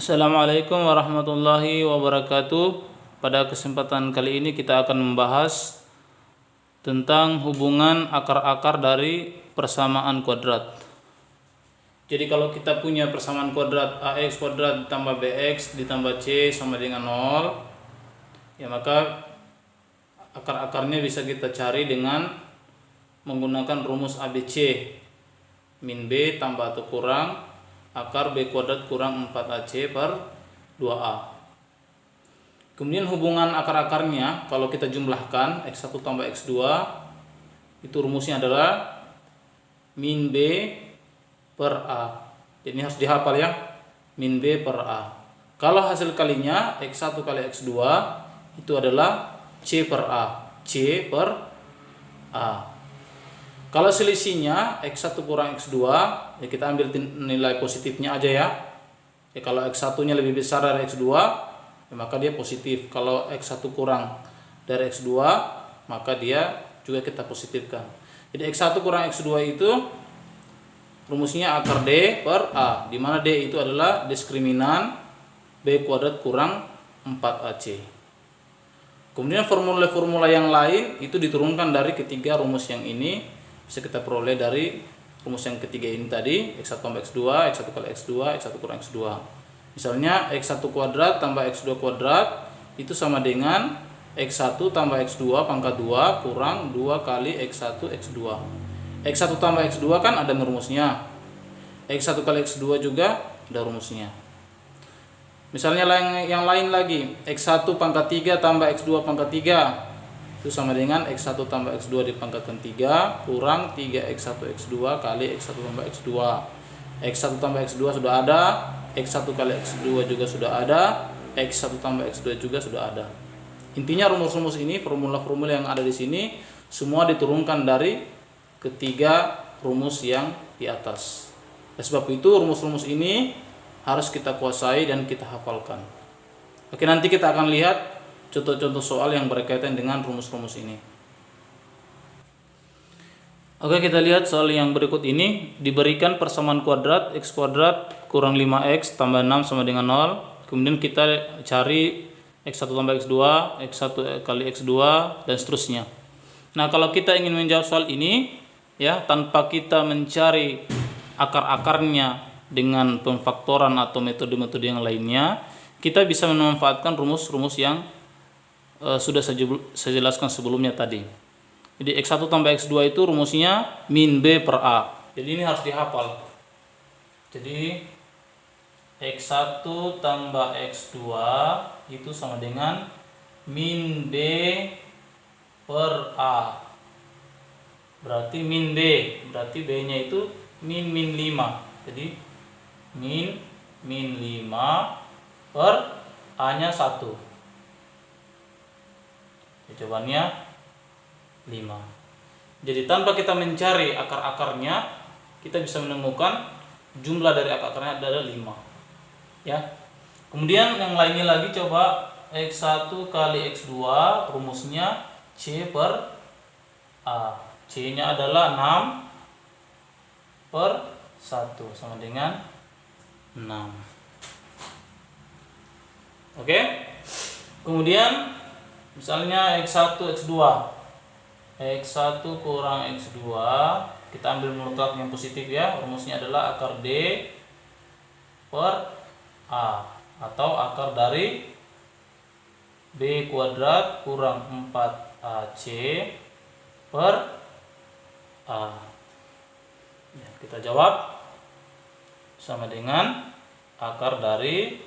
Assalamualaikum warahmatullahi wabarakatuh. Pada kesempatan kali ini kita akan membahas tentang hubungan akar-akar dari persamaan kuadrat. Jadi kalau kita punya persamaan kuadrat ax kuadrat ditambah bx ditambah c sama dengan 0, ya maka akar-akarnya bisa kita cari dengan menggunakan rumus ABC. Min b tambah atau kurang akar b kuadrat kurang 4ac per 2a. Kemudian hubungan akar-akarnya kalau kita jumlahkan x1 tambah x2 itu rumusnya adalah min b per a. Jadi ini harus dihafal ya, min b per a. Kalau hasil kalinya x1 kali x2 itu adalah c per a, c per a. Kalau selisihnya x1 kurang x2, ya kita ambil nilai positifnya aja ya. Ya kalau x1-nya lebih besar dari x2, ya maka dia positif. Kalau x1 kurang dari x2, maka dia juga kita positifkan. Jadi x1 kurang x2 itu rumusnya akar d per a, di mana d itu adalah diskriminan b kuadrat kurang 4ac. Kemudian formula-formula yang lain itu diturunkan dari ketiga rumus yang ini. Bisa kita peroleh dari rumus yang ketiga ini tadi, x1 tambah x2, x1 kali x2, x1 kurang x2. Misalnya x1 kuadrat tambah x2 kuadrat itu sama dengan x1 tambah x2 pangkat 2 kurang 2 kali x1 x2. x1 tambah x2 kan ada rumusnya, x1 kali x2 juga ada rumusnya. Misalnya yang lain lagi, x1 pangkat 3 tambah x2 pangkat 3 itu sama dengan x1 tambah x2 dipangkatkan 3 kurang 3x1 x2 kali x1 tambah x2. x1 tambah x2 sudah ada, x1 kali x2 juga sudah ada, x1 tambah x2 juga sudah ada. Intinya rumus-rumus ini, formula-formula yang ada di sini semua diturunkan dari ketiga rumus yang di atas. Oleh sebab itu rumus-rumus ini harus kita kuasai dan kita hafalkan. Oke, nanti kita akan lihat contoh-contoh soal yang berkaitan dengan rumus-rumus ini. Oke, kita lihat soal yang berikut ini. Diberikan persamaan kuadrat x kuadrat kurang 5x tambah 6 sama dengan 0. Kemudian kita cari x1 tambah x2, x1 kali x2 dan seterusnya. Nah, kalau kita ingin menjawab soal ini ya tanpa kita mencari akar-akarnya dengan pemfaktoran atau metode-metode yang lainnya, kita bisa memanfaatkan rumus-rumus yang sudah saya jelaskan sebelumnya tadi. Jadi x1 tambah x2 itu rumusnya min b per a. Jadi ini harus dihafal. Jadi x1 tambah x2 itu sama dengan min b per a. Berarti min b, berarti b-nya itu min 5. Jadi min 5 per a-nya 1. Jawabannya 5. Jadi tanpa kita mencari akar-akarnya, kita bisa menemukan jumlah dari akar-akarnya adalah 5. Ya. Kemudian yang lainnya lagi, coba x1 kali x2 rumusnya c per a. C-nya adalah 6 per 1 sama dengan 6. Oke. Kemudian misalnya x1 x2, x1 kurang x2, kita ambil mutlak yang positif ya, rumusnya adalah akar d per a atau akar dari b kuadrat kurang 4ac per a. Ya, kita jawab sama dengan akar dari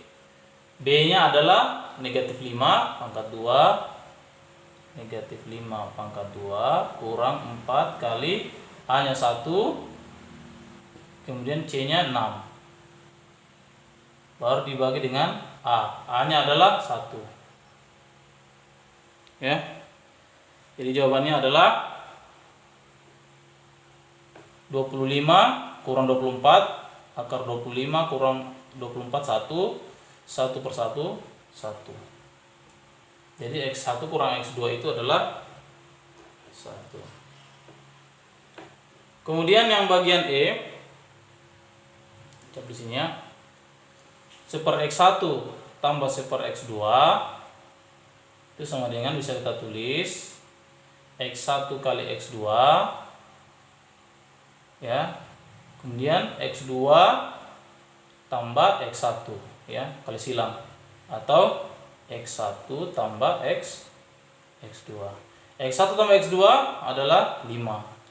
b-nya adalah negatif 5 pangkat 2 negatif 5 pangkat 2 kurang 4 kali a-nya 1, kemudian c-nya 6, baru dibagi dengan a-nya adalah 1 ya. Jadi jawabannya adalah 25 kurang 24 akar 25 kurang 24 1 per 1 1. Jadi x1 kurang x2 itu adalah 1. Kemudian yang bagian E, cap di sini ya. 1 per X1 tambah 1 per X2 itu sama dengan, bisa kita tulis X1 kali X2 ya, kemudian X2 tambah X1 ya, kali silang, atau X1 tambah X2. X1 tambah X2 adalah 5.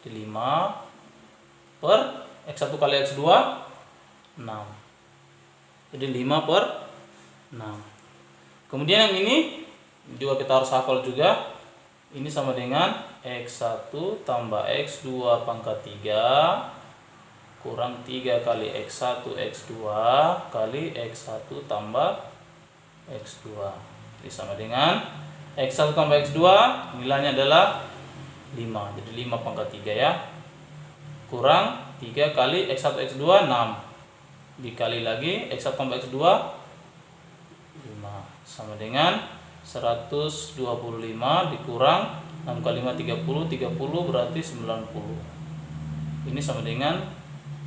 Jadi 5 per X1 kali X2 6. Jadi 5 per 6. Kemudian yang ini juga kita harus hafal juga. Ini sama dengan X1 tambah X2 pangkat 3 kurang 3 kali X1 X2 kali X1 tambah X2. Jadi sama dengan X1 tambah X2 nilainya adalah 5. Jadi 5 pangkat 3 ya. Kurang 3 kali X1 X2 6. Dikali lagi X1 tambah X2 5. Sama dengan 125 dikurang 6 kali 5 30, 30 berarti 90. Ini sama dengan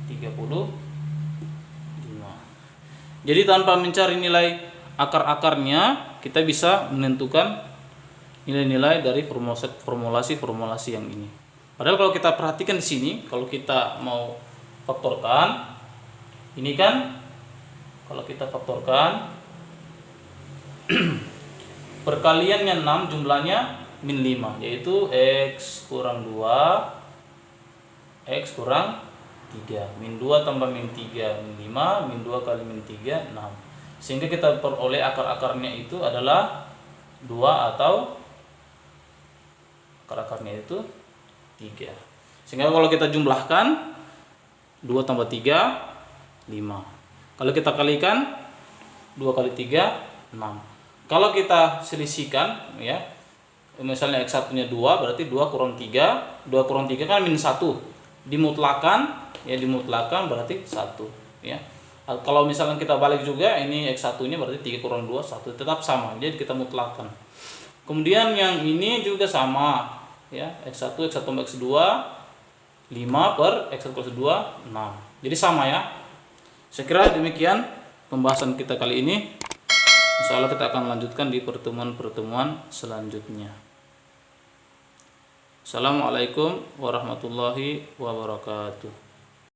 35. Jadi tanpa mencari nilai akar-akarnya, kita bisa menentukan nilai-nilai dari formulasi-formulasi yang ini. Padahal kalau kita perhatikan di sini, kalau kita mau faktorkan, ini kan kalau kita faktorkan perkaliannya 6 jumlahnya min 5, yaitu X kurang 2 X kurang 3, min 2 tambah min 3 min 5, min 2 kali min 3 6, sehingga kita peroleh akar-akarnya itu adalah 2 atau akar-akarnya itu 3. Sehingga kalau kita jumlahkan 2 tambah 3 5. Kalau kita kalikan 2 kali 3 6. Kalau kita selisihkan ya, misalnya X1 nya 2 berarti 2 kurang 3, 2 kurang 3 kan min 1, dimutlakan ya, dimutlakan berarti 1 ya. Kalau misalkan kita balik juga, ini X1 nya berarti 3 kurang 2 1, tetap sama, jadi kita mutlakan. Kemudian yang ini juga sama ya, X1 tambah X2 5 per X1 plus 2 6. Jadi sama ya. Saya kira demikian pembahasan kita kali ini. Insya Allah kita akan lanjutkan di pertemuan-pertemuan selanjutnya. Assalamualaikum warahmatullahi wabarakatuh.